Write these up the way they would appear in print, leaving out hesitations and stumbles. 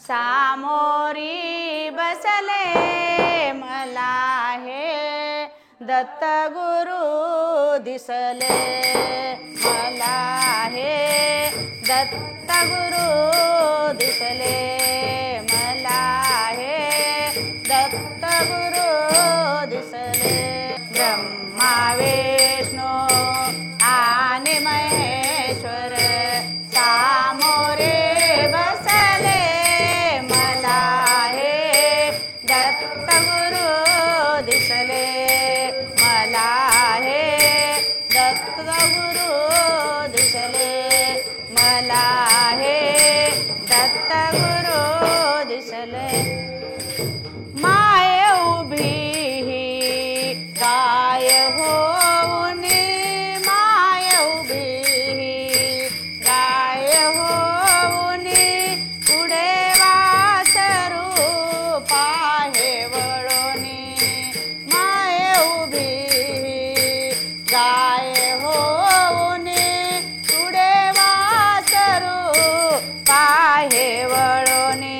सामोरी बसले मला हे दत्त गुरु दिसले मला हे दत्त गुरु दिसले मला हे दत्त गुरु दिसले ब्रह्मा विष्णू आणि महेश्वर सामोरे बसले मला हे दत्त गुरु दिसले मला हे दत्त गुरु दिसले मला हे दत्त गुरु दिसले माय उभी गाय होऊनी माय उभी गाय होऊनी पुढे वासरू पाहे वळोनी माय उभी गाय होऊनी पुढे वासरू पाहे वळोनी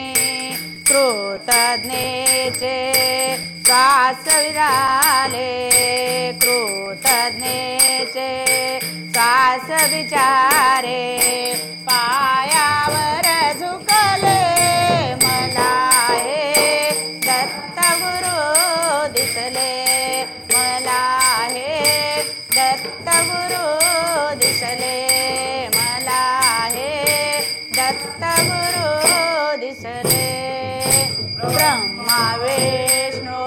कृतज्ञेचे श्वास विराले कृतज्ञेचे श्वास विचारे पायावर झुकले मला हे दत्त गुरु दिसले मला हे दत्त गुरु दिसले मला हे दत्त गुरु दिसले ब्रह्मा विष्णू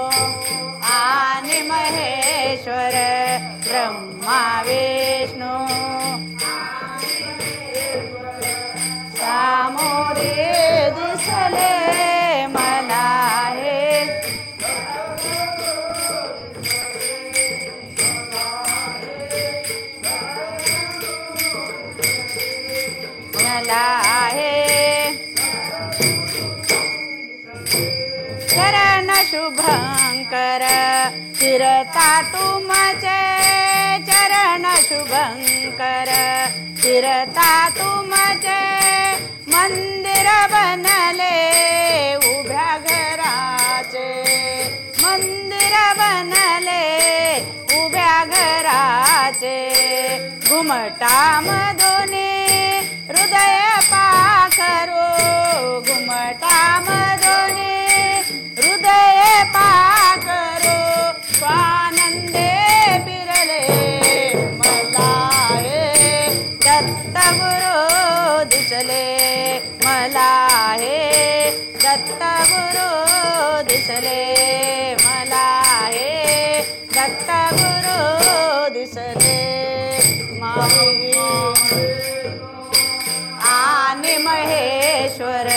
आणि महेश्वर ब्रह्मा विष्णू सामोरे दिसले मला हे मला हे चरण शुभंकर चिरता तुमचे चरण शुभंकर चिरता तुमचे मंदिर बनले उभ्या घराचे मंदिर बनले उभ्या घराचे घुमटामधून हृदय पाखरो घुमटामधून हृदय पाखरो स्वानंदे फिरले मला हे दत्त गुरु दिसले मला हे दत्त गुरु दिसले मला हे दत्त गुरु दिसले माऊली आणि महेश्वर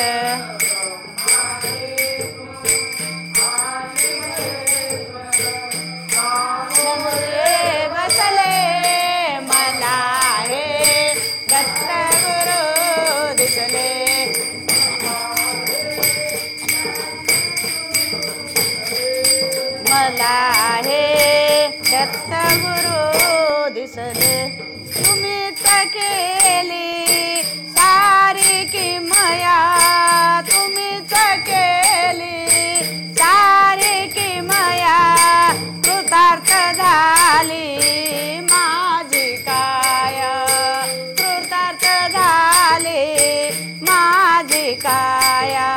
बसले मला हे दत्त गुरु दिसले मला हे दत्त गुरु दिसले तुम्हीच केली सारी किमया तुम्हीच केली सारी किमया कृतार्थ झाली माझी काया कृतार्थ झाली माझी काया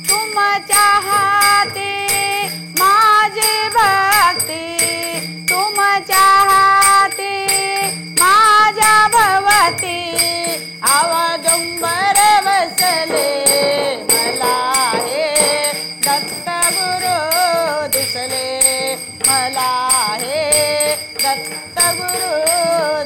तुमच्या हाती माझी भक्ती तुमच्या हाती माझ्या भवती अवदुंबर बसले मला हे दत्त गुरु दिसले मला हे दत्त गुरु